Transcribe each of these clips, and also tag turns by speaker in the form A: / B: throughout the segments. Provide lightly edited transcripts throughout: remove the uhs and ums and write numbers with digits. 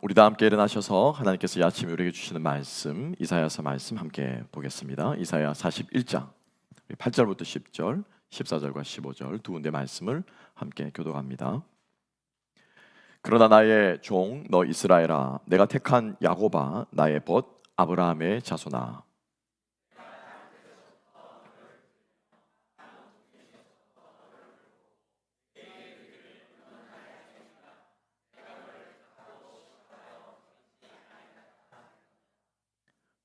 A: 우리 다 함께 일어나셔서 하나님께서 이 아침에 우리에게 주시는 말씀, 이사야서 말씀 함께 보겠습니다. 이사야 41장 8절부터 10절, 14절과 15절 두 군데 말씀을 함께 교독합니다. 그러나 나의 종 너 이스라엘아, 내가 택한 야곱아, 나의 벗 아브라함의 자손아,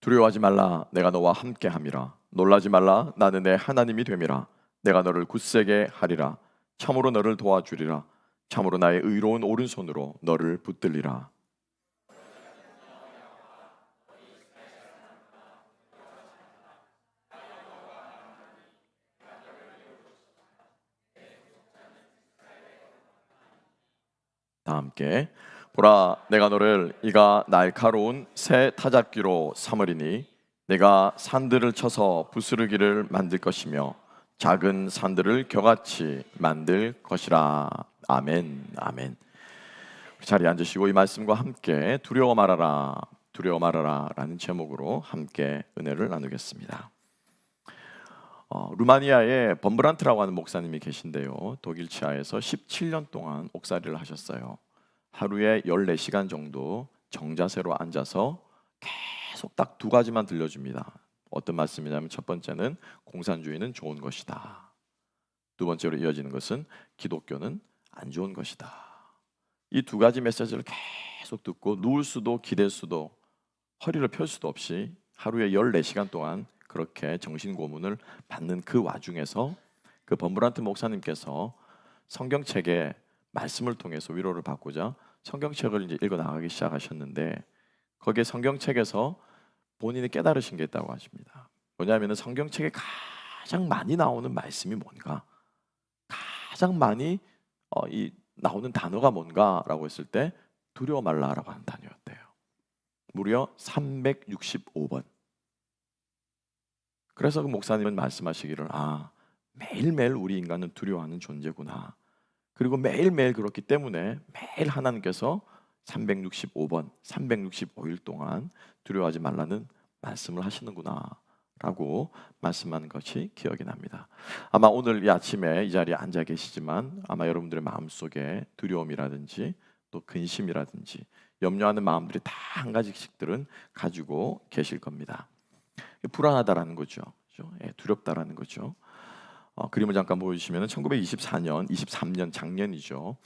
A: 두려워하지 말라, 내가 너와 함께함이라. 놀라지 말라, 나는 내 하나님이 됨이라. 내가 너를 굳세게 하리라. 참으로 너를 도와주리라. 참으로 나의 의로운 오른손으로 너를 붙들리라. 다 함께. 보라, 내가 너를 이가 날카로운 새 타작기로 삼으리니 내가 산들을 쳐서 부스르기를 만들 것이며 작은 산들을 겨같이 만들 것이라. 아멘. 아멘. 우리 자리에 앉으시고 이 말씀과 함께 두려워 말아라, 두려워 말아라 라는 제목으로 함께 은혜를 나누겠습니다. 루마니아에 범브란트라고 하는 목사님이 계신데요, 독일 치아에서 17년 동안 옥살이를 하셨어요. 하루에 14시간 정도 정자세로 앉아서 계속 딱 두 가지만 들려줍니다. 어떤 말씀이냐면, 첫 번째는 공산주의는 좋은 것이다. 두 번째로 이어지는 것은 기독교는 안 좋은 것이다. 이 두 가지 메시지를 계속 듣고 누울 수도 기댈 수도 허리를 펼 수도 없이 하루에 14시간 동안 그렇게 정신고문을 받는 그 와중에서 그 범브란트 목사님께서 성경책에 말씀을 통해서 위로를 받고자 성경책을 이제 읽어 나가기 시작하셨는데, 거기에 성경책에서 본인이 깨달으신 게 있다고 하십니다. 뭐냐면은 성경책에 가장 많이 나오는 말씀이 뭔가, 가장 많이 이 나오는 단어가 뭔가라고 했을 때 두려워 말라라고 하는 단어였대요. 무려 365번. 그래서 그 목사님은 말씀하시기를, 매일매일 우리 인간은 두려워하는 존재구나. 그리고 매일매일 그렇기 때문에 매일 하나님께서 365번, 365일 동안 두려워하지 말라는 말씀을 하시는구나 라고 말씀하는 것이 기억이 납니다. 아마 오늘 이 아침에 이 자리에 앉아 계시지만 아마 여러분들의 마음속에 두려움이라든지 또 근심이라든지 염려하는 마음들이 다 한 가지씩들은 가지고 계실 겁니다. 불안하다라는 거죠. 두렵다라는 거죠. 그림을 잠깐 보여주시면 1924년, 23년 작년이죠.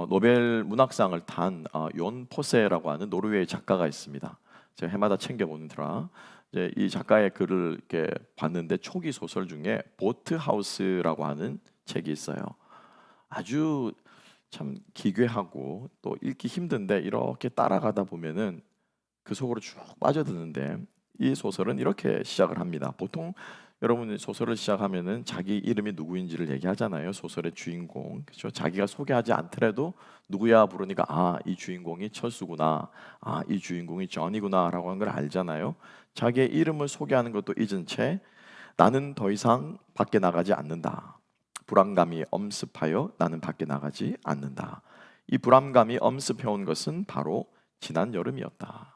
A: 노벨 문학상을 탄 연 포세라고 하는 노르웨이 작가가 있습니다. 제가 해마다 챙겨보느라 이제 이 작가의 글을 이렇게 봤는데, 초기 소설 중에 보트 하우스라고 하는 책이 있어요. 아주 참 기괴하고 또 읽기 힘든데 이렇게 따라가다 보면은 그 속으로 쭉 빠져드는데, 이 소설은 이렇게 시작을 합니다. 보통 여러분이 소설을 시작하면은 자기 이름이 누구인지를 얘기하잖아요. 소설의 주인공, 그렇죠? 자기가 소개하지 않더라도 누구야 부르니까 이 주인공이 철수구나, 이 주인공이 존이구나라고 하는 걸 알잖아요. 자기의 이름을 소개하는 것도 잊은 채 나는 더 이상 밖에 나가지 않는다. 불안감이 엄습하여 나는 밖에 나가지 않는다. 이 불안감이 엄습해온 것은 바로 지난 여름이었다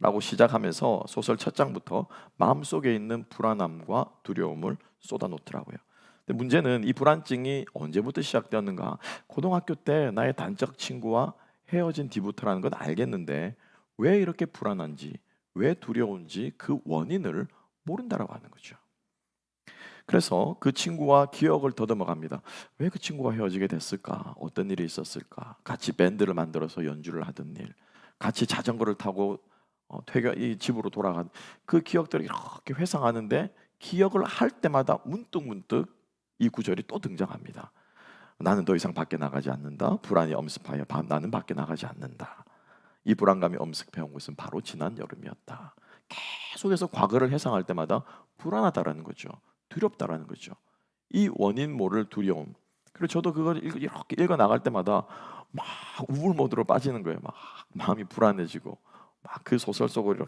A: 라고 시작하면서 소설 첫 장부터 마음속에 있는 불안함과 두려움을 쏟아놓더라고요. 근데 문제는 이 불안증이 언제부터 시작되었는가? 고등학교 때 나의 단짝 친구와 헤어진 뒤부터라는 건 알겠는데, 왜 이렇게 불안한지, 왜 두려운지 그 원인을 모른다라고 하는 거죠. 그래서 그 친구와 기억을 더듬어 갑니다. 왜 그 친구와 헤어지게 됐을까? 어떤 일이 있었을까? 같이 밴드를 만들어서 연주를 하던 일, 같이 자전거를 타고 이 집으로 돌아간 그 기억들이 이렇게 회상하는데, 기억을 할 때마다 문득문득 이 구절이 또 등장합니다. 나는 더 이상 밖에 나가지 않는다. 불안이 엄습하여 나는 밖에 나가지 않는다. 이 불안감이 엄습해온 것은 바로 지난 여름이었다. 계속해서 과거를 회상할 때마다 불안하다라는 거죠. 두렵다라는 거죠. 이 원인 모를 두려움. 그리고 저도 그걸 이렇게 읽어 나갈 때마다 막 우울 모드로 빠지는 거예요. 막 마음이 불안해지고 막 그 소설 속으로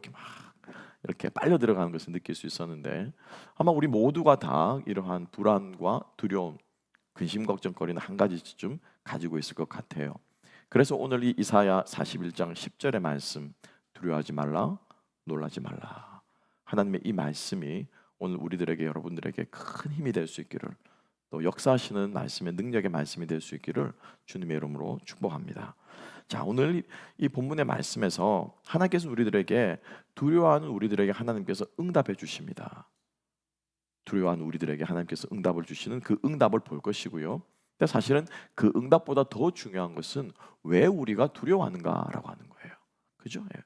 A: 이렇게 빨려 들어가는 것을 느낄 수 있었는데, 아마 우리 모두가 다 이러한 불안과 두려움, 근심 걱정거리는 한 가지쯤 가지고 있을 것 같아요. 그래서 오늘 이 이사야 41장 10절의 말씀, 두려워하지 말라, 놀라지 말라. 하나님의 이 말씀이 오늘 우리들에게, 여러분들에게 큰 힘이 될 수 있기를, 또 역사하시는 말씀의 능력의 말씀이 될 수 있기를 주님의 이름으로 축복합니다. 자, 오늘 이 본문의 말씀에서 하나님께서 우리들에게, 두려워하는 우리들에게 하나님께서 응답해 주십니다. 두려워하는 우리들에게 하나님께서 응답을 주시는 그 응답을 볼 것이고요. 근데 사실은 그 응답보다 더 중요한 것은 왜 우리가 두려워하는가라고 하는 거예요. 그죠? 예.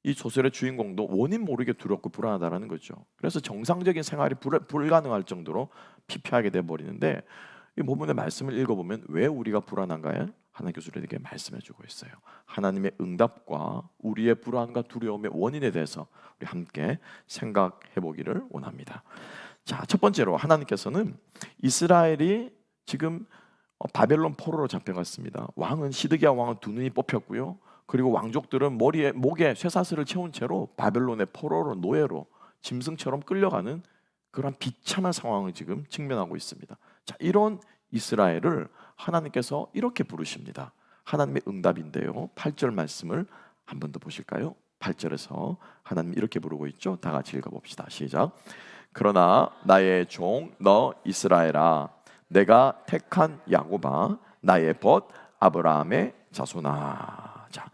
A: 이 소설의 주인공도 원인 모르게 두렵고 불안하다라는 거죠. 그래서 정상적인 생활이 불가능할 정도로 피폐하게 돼 버리는데, 이 본문의 말씀을 읽어보면 왜 우리가 불안한가에 하나님께서 우리에게 말씀해주고 있어요. 하나님의 응답과 우리의 불안과 두려움의 원인에 대해서 우리 함께 생각해보기를 원합니다. 자, 첫 번째로 하나님께서는 이스라엘이 지금 바벨론 포로로 잡혀갔습니다. 왕은, 시드기야 왕은 두 눈이 뽑혔고요. 그리고 왕족들은 목에 쇠사슬을 채운 채로 바벨론의 포로로, 노예로, 짐승처럼 끌려가는 그런 비참한 상황을 지금 직면하고 있습니다. 자, 이런 이스라엘을 하나님께서 이렇게 부르십니다. 하나님의 응답인데요. 8절 말씀을 한 번 더 보실까요? 8절에서 하나님 이렇게 부르고 있죠. 다 같이 읽어봅시다. 시작. 그러나 나의 종 너 이스라엘아, 내가 택한 야곱아, 나의 벗 아브라함의 자손아. 자,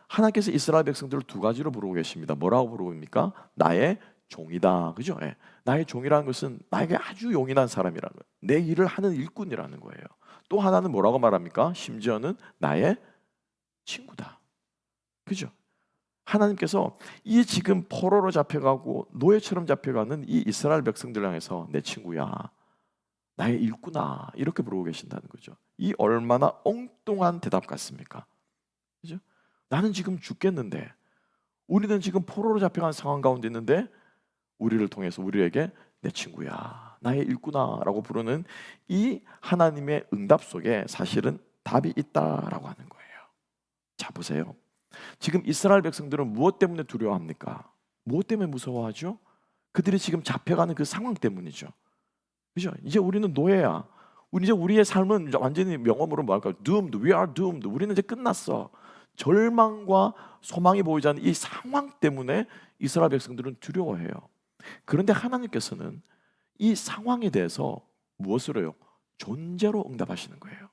A: 하나님께서 이스라엘 백성들을 두 가지로 부르고 계십니다. 뭐라고 부르십니까? 나의 종이다. 그죠? 예. 나의 종이라는 것은 나에게 아주 용인한 사람이라는 거예요. 내 일을 하는 일꾼이라는 거예요. 또 하나는 뭐라고 말합니까? 심지어는 나의 친구다. 그죠? 하나님께서 이 지금 포로로 잡혀가고 노예처럼 잡혀가는 이 이스라엘 백성들 향해서 내 친구야, 나의 일꾼아, 이렇게 부르고 계신다는 거죠. 이 얼마나 엉뚱한 대답 같습니까? 그죠? 나는 지금 죽겠는데, 우리는 지금 포로로 잡혀간 상황 가운데 있는데 우리를 통해서 우리에게 내 친구야, 나의 일꾼아라고 부르는 이 하나님의 응답 속에 사실은 답이 있다라고 하는 거예요. 자, 보세요. 지금 이스라엘 백성들은 무엇 때문에 두려워합니까? 무엇 때문에 무서워하죠? 그들이 지금 잡혀가는 그 상황 때문이죠. 그죠? 이제 우리는 노예야. 이제 우리의 삶은 완전히 명언으로 뭐랄까? doomed, we are doomed. 우리는 이제 끝났어. 절망과 소망이 보이지 않는 이 상황 때문에 이스라엘 백성들은 두려워해요. 그런데 하나님께서는 이 상황에 대해서 무엇으로 해요? 존재로 응답하시는 거예요.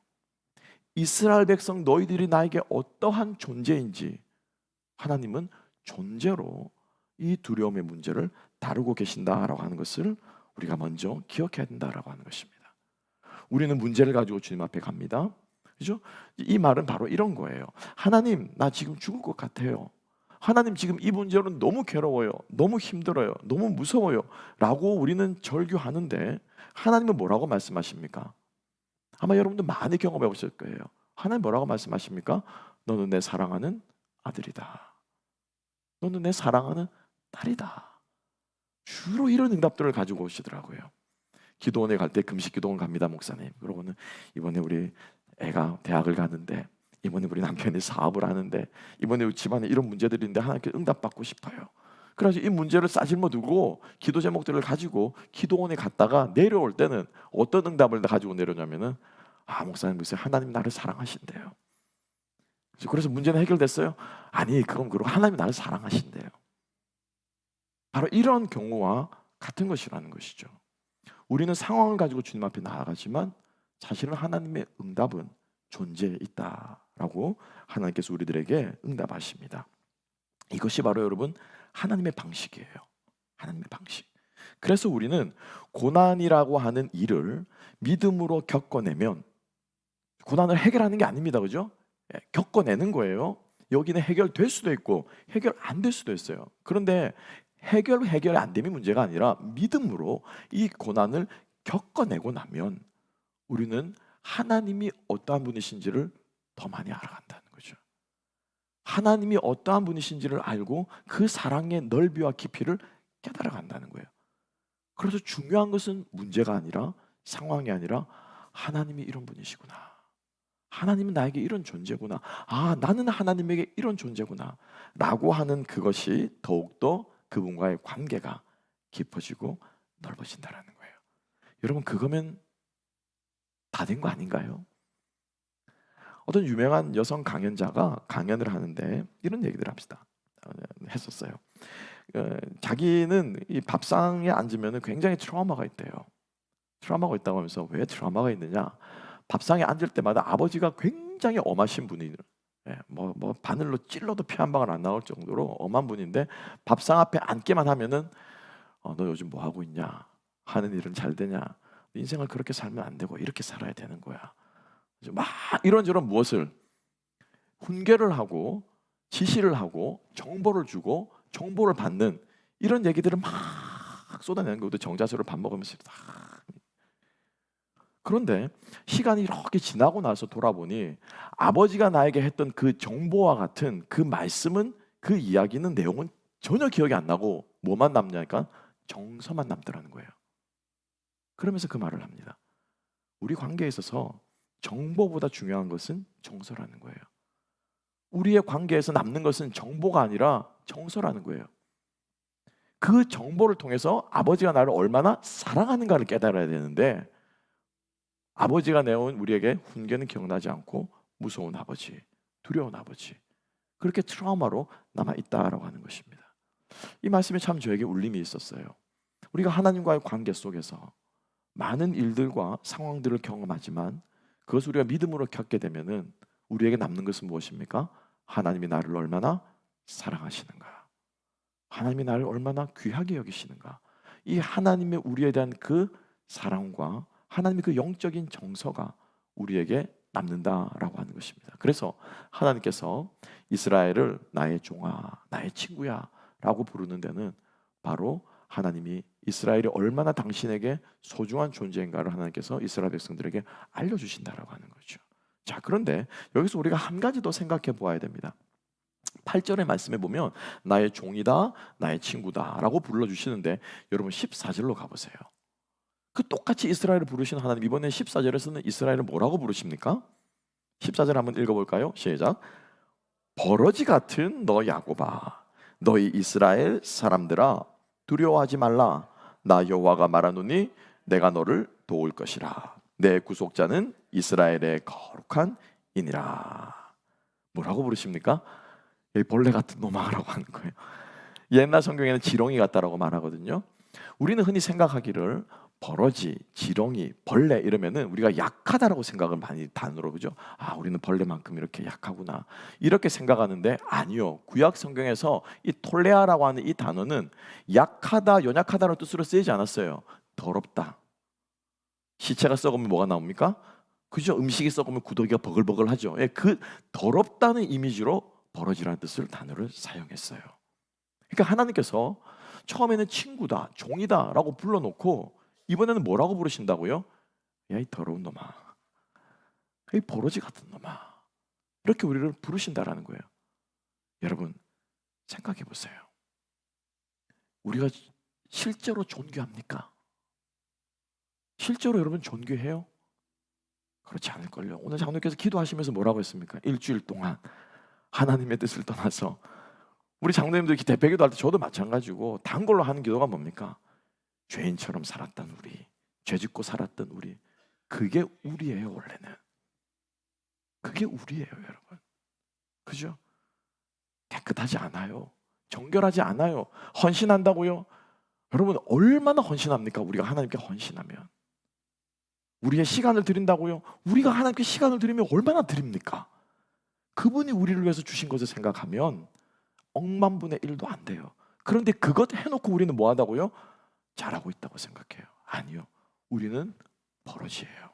A: 이스라엘 백성 너희들이 나에게 어떠한 존재인지 하나님은 존재로 이 두려움의 문제를 다루고 계신다라고 하는 것을 우리가 먼저 기억해야 된다라고 하는 것입니다. 우리는 문제를 가지고 주님 앞에 갑니다. 그죠? 이 말은 바로 이런 거예요. 하나님, 나 지금 죽을 것 같아요. 하나님, 지금 이 문제로는 너무 괴로워요. 너무 힘들어요. 너무 무서워요. 라고 우리는 절규하는데 하나님은 뭐라고 말씀하십니까? 아마 여러분들 많이 경험해 보실 거예요. 하나님 뭐라고 말씀하십니까? 너는 내 사랑하는 아들이다. 너는 내 사랑하는 딸이다. 주로 이런 응답들을 가지고 오시더라고요. 기도원에 갈 때 금식 기도원 갑니다, 목사님. 그러고는 이번에 우리 애가 대학을 가는데, 이번에 우리 남편이 사업을 하는데, 이번에 우리 집안에 이런 문제들이 있는데 하나님께 응답받고 싶어요. 그래서 이 문제를 싸질러 두고 기도 제목들을 가지고 기도원에 갔다가 내려올 때는 어떤 응답을 가지고 내려오냐면은, 아, 목사님, 글쎄 하나님 나를 사랑하신대요. 그래서 문제는 해결됐어요? 아니, 그건 그렇고 하나님 나를 사랑하신대요. 바로 이런 경우와 같은 것이라는 것이죠. 우리는 상황을 가지고 주님 앞에 나아가지만 사실은 하나님의 응답은 존재해 있다라고 하나님께서 우리들에게 응답하십니다. 이것이 바로 여러분 하나님의 방식이에요. 하나님의 방식. 그래서 우리는 고난이라고 하는 일을 믿음으로 겪어내면, 고난을 해결하는 게 아닙니다. 그죠? 겪어내는 거예요. 여기는 해결될 수도 있고 해결 안 될 수도 있어요. 그런데 해결이 안 되면 문제가 아니라 믿음으로 이 고난을 겪어내고 나면 우리는 하나님이 어떠한 분이신지를 더 많이 알아간다는 거죠. 하나님이 어떠한 분이신지를 알고 그 사랑의 넓이와 깊이를 깨달아간다는 거예요. 그래서 중요한 것은 문제가 아니라, 상황이 아니라 하나님이 이런 분이시구나. 하나님은 나에게 이런 존재구나. 아, 나는 하나님에게 이런 존재구나. 라고 하는 그것이 더욱더 그분과의 관계가 깊어지고 넓어진다는 거예요. 여러분, 그거면 다 된 거 아닌가요? 어떤 유명한 여성 강연자가 강연을 하는데 이런 얘기를 했었어요. 자기는 이 밥상에 앉으면 굉장히 트라우마가 있대요. 트라우마가 있다고 하면서 왜 트라우마가 있느냐? 밥상에 앉을 때마다 아버지가 굉장히 엄하신 분이, 뭐 바늘로 찔러도 피 한 방울 안 나올 정도로 엄한 분인데 밥상 앞에 앉기만 하면은 너 요즘 뭐 하고 있냐? 하는 일은 잘 되냐? 인생을 그렇게 살면 안 되고 이렇게 살아야 되는 거야. 막 이런저런 무엇을 훈계를 하고 지시를 하고 정보를 주고 정보를 받는 이런 얘기들을 막 쏟아내는 것도 정자세로 밥 먹으면서 그런데 시간이 이렇게 지나고 나서 돌아보니 아버지가 나에게 했던 그 정보와 같은 그 말씀은 그 이야기는 내용은 전혀 기억이 안 나고 뭐만 남냐니까 정서만 남더라는 거예요. 그러면서 그 말을 합니다. 우리 관계에 있어서 정보보다 중요한 것은 정서라는 거예요. 우리의 관계에서 남는 것은 정보가 아니라 정서라는 거예요. 그 정보를 통해서 아버지가 나를 얼마나 사랑하는가를 깨달아야 되는데 아버지가 내온 우리에게 훈계는 기억나지 않고 무서운 아버지, 두려운 아버지, 그렇게 트라우마로 남아있다라고 하는 것입니다. 이 말씀이 참 저에게 울림이 있었어요. 우리가 하나님과의 관계 속에서 많은 일들과 상황들을 경험하지만 그것을 우리가 믿음으로 겪게 되면은 우리에게 남는 것은 무엇입니까? 하나님이 나를 얼마나 사랑하시는가, 하나님이 나를 얼마나 귀하게 여기시는가, 이 하나님의 우리에 대한 그 사랑과 하나님의 그 영적인 정서가 우리에게 남는다라고 하는 것입니다. 그래서 하나님께서 이스라엘을 나의 종아, 나의 친구야 라고 부르는 데는 바로 하나님이 이스라엘이 얼마나 당신에게 소중한 존재인가를 하나님께서 이스라엘 백성들에게 알려주신다라고 하는 거죠. 자, 그런데 여기서 우리가 한 가지 더 생각해 보아야 됩니다. 8절의 말씀에 보면 나의 종이다, 나의 친구다 라고 불러주시는데 여러분 14절로 가보세요. 그 똑같이 이스라엘을 부르시는 하나님, 이번에 14절에서는 이스라엘을 뭐라고 부르십니까? 14절 한번 읽어볼까요? 시작. 버러지 같은 너 야곱아, 너희 이스라엘 사람들아, 두려워하지 말라. 나 여호와가 말하노니 내가 너를 도울 것이라. 내 구속자는 이스라엘의 거룩한 이니라. 뭐라고 부르십니까? 벌레 같은 놈아라고 하는 거예요. 옛날 성경에는 지렁이 같다라고 말하거든요. 우리는 흔히 생각하기를 버러지, 지렁이, 벌레 이러면은 우리가 약하다라고 생각을 많이 단어로, 그죠? 아, 우리는 벌레만큼 이렇게 약하구나 이렇게 생각하는데 아니요. 구약 성경에서 이 톨레아라고 하는 이 단어는 약하다, 연약하다라는 뜻으로 쓰이지 않았어요. 더럽다. 시체가 썩으면 뭐가 나옵니까? 그죠? 음식이 썩으면 구더기가 버글버글하죠. 예, 그 더럽다는 이미지로 버러지라는 뜻을 단어를 사용했어요. 그러니까 하나님께서 처음에는 친구다, 종이다 라고 불러놓고 이번에는 뭐라고 부르신다고요? 야, 이 더러운 놈아, 이 버러지 같은 놈아, 이렇게 우리를 부르신다라는 거예요. 여러분 생각해 보세요. 우리가 실제로 존귀합니까? 실제로 여러분 존귀해요? 그렇지 않을걸요. 오늘 장로님께서 기도하시면서 뭐라고 했습니까? 일주일 동안 하나님의 뜻을 떠나서 우리 장로님들 대배기도 할 때 저도 마찬가지고 단골로 하는 기도가 뭡니까? 죄인처럼 살았던 우리, 죄짓고 살았던 우리, 그게 우리예요. 원래는 그게 우리예요, 여러분. 그죠? 깨끗하지 않아요. 정결하지 않아요. 헌신한다고요? 여러분 얼마나 헌신합니까? 우리가 하나님께 헌신하면 우리의 시간을 드린다고요? 우리가 하나님께 시간을 드리면 얼마나 드립니까? 그분이 우리를 위해서 주신 것을 생각하면 억만분의 1도 안 돼요. 그런데 그것 해놓고 우리는 뭐 한다고요? 잘하고 있다고 생각해요. 아니요. 우리는 버러지예요.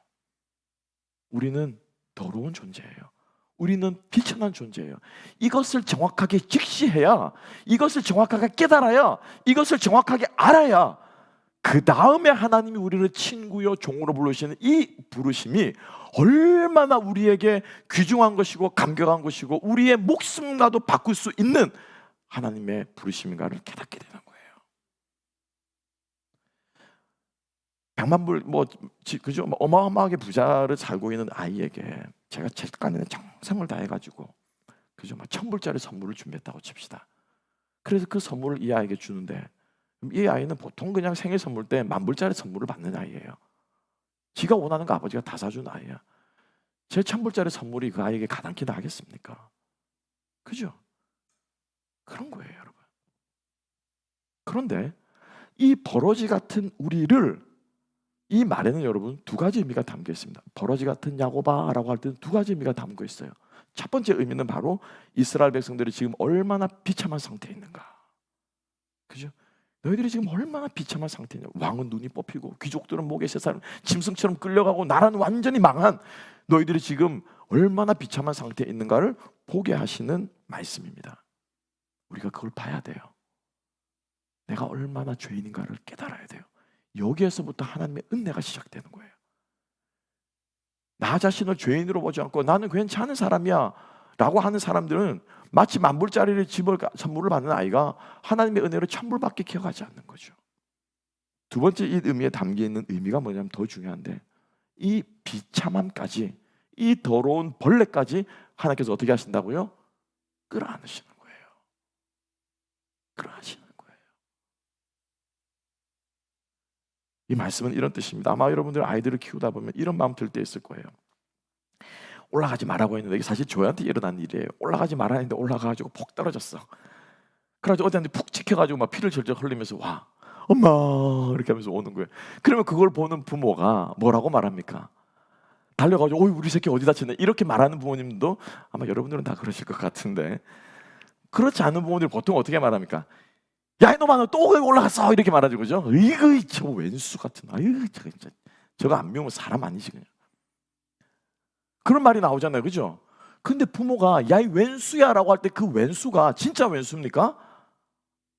A: 우리는 더러운 존재예요. 우리는 비천한 존재예요. 이것을 정확하게 직시해야, 이것을 정확하게 깨달아야, 이것을 정확하게 알아야 그 다음에 하나님이 우리를 친구요 종으로 부르시는 이 부르심이 얼마나 우리에게 귀중한 것이고 감격한 것이고 우리의 목숨과도 바꿀 수 있는 하나님의 부르심인가를 깨닫게 되는 거예요. 백만불 그죠? 어마어마하게 부자를 살고 있는 아이에게 제가 제간에는 정성을 다해가지고 그죠? 1,000불짜리 선물을 준비했다고 칩시다. 그래서 그 선물을 이 아이에게 주는데 이 아이는 보통 그냥 생일 선물 때 10,000불짜리 선물을 받는 아이예요. 지가 원하는 거 아버지가 다 사준 아이야. 제 1,000불짜리 선물이 그 아이에게 가당키 나겠습니까? 그죠? 그런 거예요, 여러분. 그런데 이 버러지 같은 우리를, 이 말에는 여러분 두 가지 의미가 담겨 있습니다. 버러지 같은 야고바라고 할 때는 두 가지 의미가 담겨 있어요. 첫 번째 의미는 바로 이스라엘 백성들이 지금 얼마나 비참한 상태에 있는가. 그죠? 너희들이 지금 얼마나 비참한 상태냐. 왕은 눈이 뽑히고 귀족들은 목에 새사람 짐승처럼 끌려가고 나라는 완전히 망한, 너희들이 지금 얼마나 비참한 상태에 있는가를 보게 하시는 말씀입니다. 우리가 그걸 봐야 돼요. 내가 얼마나 죄인인가를 깨달아야 돼요. 여기에서부터 하나님의 은혜가 시작되는 거예요. 나 자신을 죄인으로 보지 않고 나는 괜찮은 사람이야 라고 하는 사람들은 마치 10,000불짜리 집을 선물을 받는 아이가 하나님의 은혜로 1,000불밖에 기억하지 않는 거죠. 두 번째 이 의미에 담겨있는 의미가 뭐냐면 더 중요한데, 이 비참함까지, 이 더러운 벌레까지 하나님께서 어떻게 하신다고요? 끌어안으시는 거예요. 끌어안으시는 거예요. 이 말씀은 이런 뜻입니다. 아마 여러분들 아이들을 키우다 보면 이런 마음 들 때 있을 거예요. 올라가지 말라고 했는데, 이게 사실 저한테 일어난 일이에요. 올라가지 말라 했는데 올라가가지고 폭 떨어졌어. 그래가지고 어디한테 푹 찍혀가지고 막 피를 절절 흘리면서 와, 엄마 이렇게 하면서 오는 거예요. 그러면 그걸 보는 부모가 뭐라고 말합니까? 달려가지고 어이 우리 새끼 어디 다쳤네 이렇게 말하는 부모님도 아마 여러분들은 다 그러실 것 같은데, 그렇지 않은 부모들이 보통 어떻게 말합니까? 야 이놈아 너 또 올라갔어 이렇게 말하죠. 그죠? 이거 저 왼수 같은, 아유 저거 안 배우면 사람 아니지 그냥. 그런 말이 나오잖아요. 그죠? 근데 부모가 야 이 왼수야 라고 할 때 그 왼수가 진짜 왼수입니까?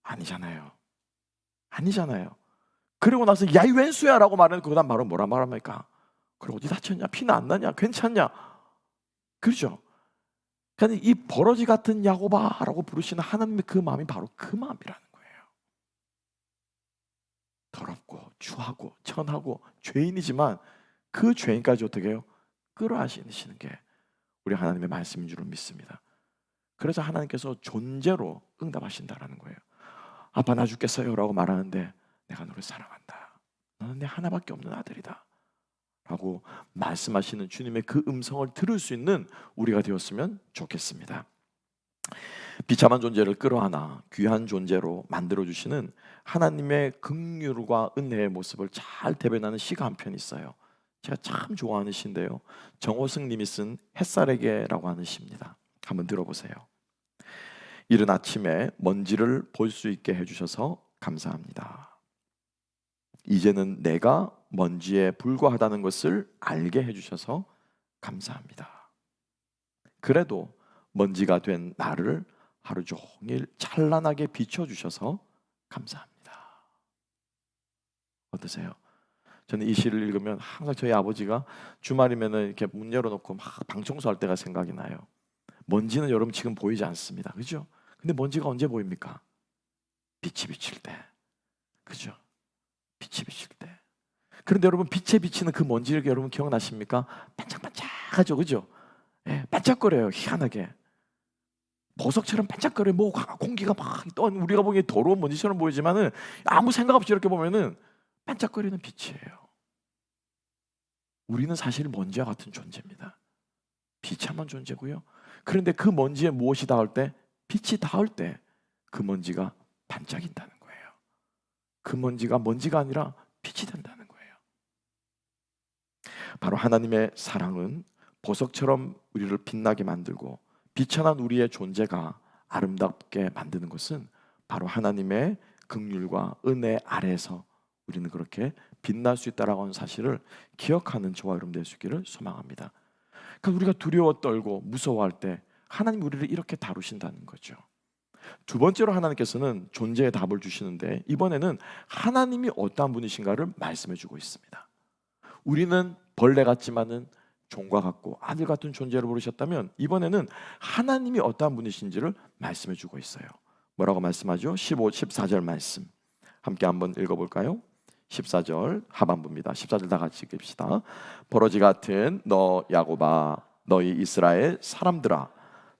A: 아니잖아요. 아니잖아요. 그리고 나서 야 이 왼수야 라고 말하는 그 다음 바로 뭐라 말합니까? 그래 어디 다쳤냐? 피는 안 나냐? 괜찮냐? 그렇죠? 그러니까 이 버러지 같은 야고바라고 부르시는 하나님의 그 마음이 바로 그 마음이라는 거예요. 더럽고 추하고 천하고 죄인이지만 그 죄인까지 어떻게 해요? 끌어안으시는 게 우리 하나님의 말씀인 줄 믿습니다. 그래서 하나님께서 존재로 응답하신다라는 거예요. 아빠 나 죽겠어요 라고 말하는데 내가 너를 사랑한다. 너는 내 하나밖에 없는 아들이다 라고 말씀하시는 주님의 그 음성을 들을 수 있는 우리가 되었으면 좋겠습니다. 비참한 존재를 끌어안아 귀한 존재로 만들어주시는 하나님의 긍휼과 은혜의 모습을 잘 대변하는 시가 한 편 있어요. 제가 참 좋아하는 시인데요, 정호승 님이 쓴 햇살에게라고 하는 시입니다. 한번 들어보세요. 이른 아침에 먼지를 볼 수 있게 해주셔서 감사합니다. 이제는 내가 먼지에 불과하다는 것을 알게 해주셔서 감사합니다. 그래도 먼지가 된 나를 하루 종일 찬란하게 비춰주셔서 감사합니다. 어떠세요? 저는 이 시를 읽으면 항상 저희 아버지가 주말이면은 이렇게 문 열어놓고 막 방 청소할 때가 생각이 나요. 먼지는 여러분 지금 보이지 않습니다. 그죠? 근데 먼지가 언제 보입니까? 빛이 비칠 때. 그죠? 빛이 비칠 때. 그런데 여러분 빛에 비치는 그 먼지를 여러분 기억나십니까? 반짝반짝하죠. 그죠? 예, 반짝거려요. 희한하게. 보석처럼 반짝거려요. 뭐 공기가 막 떠, 우리가 보기에 더러운 먼지처럼 보이지만은 아무 생각 없이 이렇게 보면은 반짝거리는 빛이에요. 우리는 사실 먼지와 같은 존재입니다. 비참한 존재고요. 그런데 그 먼지에 무엇이 닿을 때, 빛이 닿을 때 그 먼지가 반짝인다는 거예요. 그 먼지가 먼지가 아니라 빛이 된다는 거예요. 바로 하나님의 사랑은 보석처럼 우리를 빛나게 만들고 비천한 우리의 존재가 아름답게 만드는 것은 바로 하나님의 긍휼과 은혜 아래에서 우리는 그렇게 빛날 수 있다라고 하는 사실을 기억하는 저와 여러분 될 수 있기를 소망합니다. 그러니까 우리가 두려워 떨고 무서워할 때 하나님 우리를 이렇게 다루신다는 거죠. 두 번째로 하나님께서는 존재의 답을 주시는데, 이번에는 하나님이 어떠한 분이신가를 말씀해 주고 있습니다. 우리는 벌레 같지만은 종과 같고 아들 같은 존재로 부르셨다면, 이번에는 하나님이 어떠한 분이신지를 말씀해 주고 있어요. 뭐라고 말씀하죠? 15, 14절 말씀 함께 한번 읽어볼까요? 14절 하반부입니다. 14절 다 같이 읽읍시다. 버러지 같은 너 야고바, 너희 이스라엘 사람들아,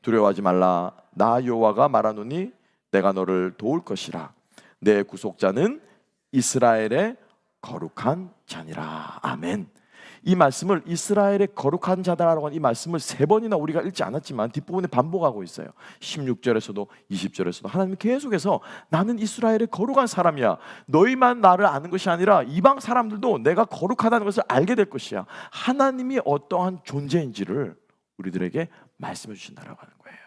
A: 두려워하지 말라. 나 여호와가 말하노니 내가 너를 도울 것이라. 내 구속자는 이스라엘의 거룩한 자니라. 아멘. 이 말씀을 이스라엘의 거룩한 자다라고 하는 이 말씀을 3번이나 우리가 읽지 않았지만 뒷부분에 반복하고 있어요. 16절에서도 20절에서도 하나님이 계속해서 나는 이스라엘의 거룩한 사람이야. 너희만 나를 아는 것이 아니라 이방 사람들도 내가 거룩하다는 것을 알게 될 것이야. 하나님이 어떠한 존재인지를 우리들에게 말씀해 주신다라고 하는 거예요.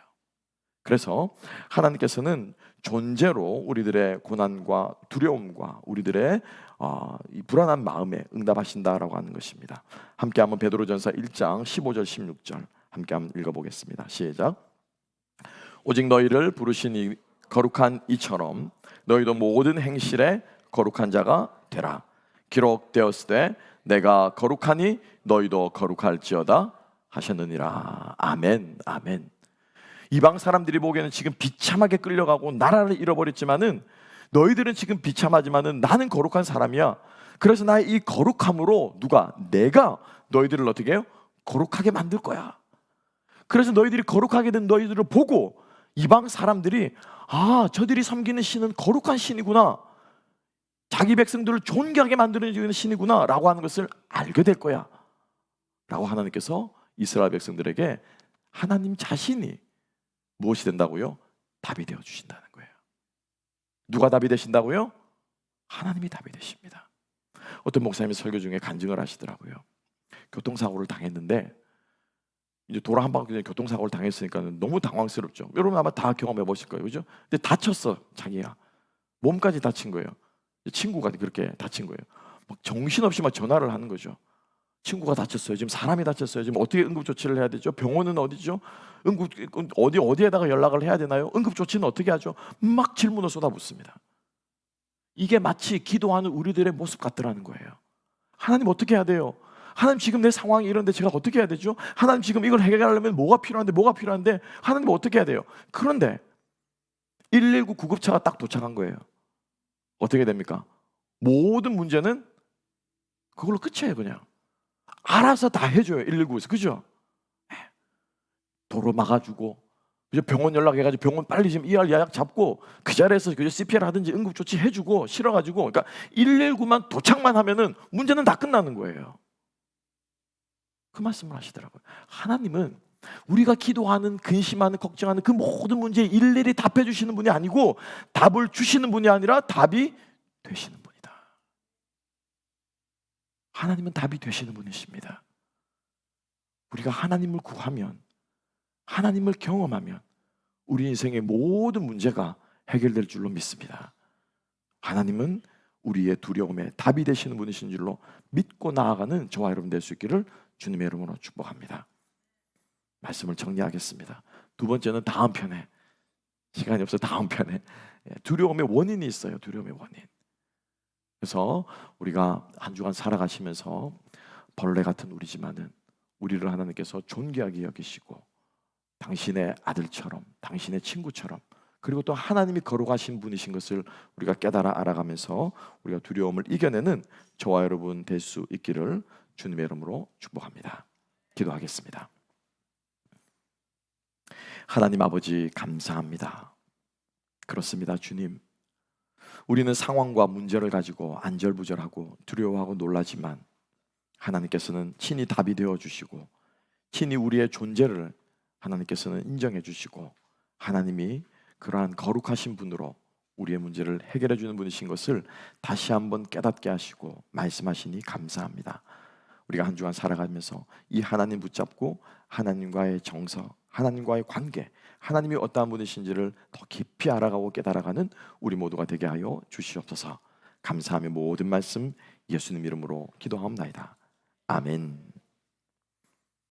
A: 그래서 하나님께서는 존재로 우리들의 고난과 두려움과 우리들의 이 불안한 마음에 응답하신다라고 하는 것입니다. 함께 한번 베드로전서 1장 15절 16절 함께 한번 읽어보겠습니다. 시작. 오직 너희를 부르신 이 거룩한 이처럼 너희도 모든 행실에 거룩한 자가 되라. 기록되었으되 내가 거룩하니 너희도 거룩할지어다 하셨느니라. 아멘. 아멘. 이방 사람들이 보기에는 지금 비참하게 끌려가고 나라를 잃어버렸지만은 너희들은 지금 비참하지만은 나는 거룩한 사람이야. 그래서 나의 이 거룩함으로 내가 너희들을 어떻게 해요? 거룩하게 만들 거야. 그래서 너희들이 거룩하게 된 너희들을 보고 이방 사람들이 저들이 섬기는 신은 거룩한 신이구나. 자기 백성들을 존귀하게 만들어주는 신이구나 라고 하는 것을 알게 될 거야 라고 하나님께서 이스라엘 백성들에게 하나님 자신이 무엇이 된다고요? 답이 되어 주신다는 거예요. 누가 답이 되신다고요? 하나님이 답이 되십니다. 어떤 목사님이 설교 중에 간증을 하시더라고요. 교통사고를 당했는데 이제 도로 한 바퀴 교통사고를 당했으니까 너무 당황스럽죠. 여러분 아마 다 경험해 보실 거예요, 그죠? 근데 다쳤어, 자기가 몸까지 다친 거예요. 친구가 그렇게 다친 거예요. 막 정신없이 막 전화를 하는 거죠. 친구가 다쳤어요. 지금 사람이 다쳤어요. 지금 어떻게 응급조치를 해야 되죠? 병원은 어디죠? 어디에다가 연락을 해야 되나요? 응급조치는 어떻게 하죠? 막 질문을 쏟아붓습니다. 이게 마치 기도하는 우리들의 모습 같더라는 거예요. 하나님 어떻게 해야 돼요? 하나님 지금 내 상황이 이런데 제가 어떻게 해야 되죠? 하나님 지금 이걸 해결하려면 뭐가 필요한데 하나님 어떻게 해야 돼요? 그런데 119 구급차가 딱 도착한 거예요. 어떻게 됩니까? 모든 문제는 그걸로 끝이에요. 그냥 알아서 다 해줘요. 119에서. 그죠? 도로 막아주고 병원 연락해가지고 병원 빨리 지금 ER 예약 잡고 그 자리에서 CPR 하든지 응급조치 해주고 실어가지고, 그러니까 119만 도착만 하면은 문제는 다 끝나는 거예요. 그 말씀을 하시더라고요. 하나님은 우리가 기도하는, 근심하는, 걱정하는 그 모든 문제에 일일이 답해 주시는 분이 아니고 답을 주시는 분이 아니라 답이 되시는 분이다. 하나님은 답이 되시는 분이십니다. 우리가 하나님을 구하면, 하나님을 경험하면 우리 인생의 모든 문제가 해결될 줄로 믿습니다. 하나님은 우리의 두려움에 답이 되시는 분이신 줄로 믿고 나아가는 저와 여러분 될 수 있기를 주님의 이름으로 축복합니다. 말씀을 정리하겠습니다. 두 번째는 다음 편에, 시간이 없어 다음 편에 두려움의 원인이 있어요. 두려움의 원인. 그래서 우리가 한 주간 살아가시면서 벌레 같은 우리지만은 우리를 하나님께서 존귀하게 여기시고 당신의 아들처럼, 당신의 친구처럼, 그리고 또 하나님이 거룩하신 분이신 것을 우리가 깨달아 알아가면서 우리가 두려움을 이겨내는 저와 여러분 될 수 있기를 주님의 이름으로 축복합니다. 기도하겠습니다. 하나님 아버지 감사합니다. 그렇습니다, 주님. 우리는 상황과 문제를 가지고 안절부절하고 두려워하고 놀라지만 하나님께서는 친히 답이 되어 주시고 친히 우리의 존재를 하나님께서는 인정해 주시고 하나님이 그러한 거룩하신 분으로 우리의 문제를 해결해 주는 분이신 것을 다시 한번 깨닫게 하시고 말씀하시니 감사합니다. 우리가 한 주간 살아가면서 이 하나님 붙잡고 하나님과의 정서, 하나님과의 관계, 하나님이 어떠한 분이신지를 더 깊이 알아가고 깨달아가는 우리 모두가 되게 하여 주시옵소서. 감사하며 모든 말씀 예수님 이름으로 기도하옵나이다. 아멘.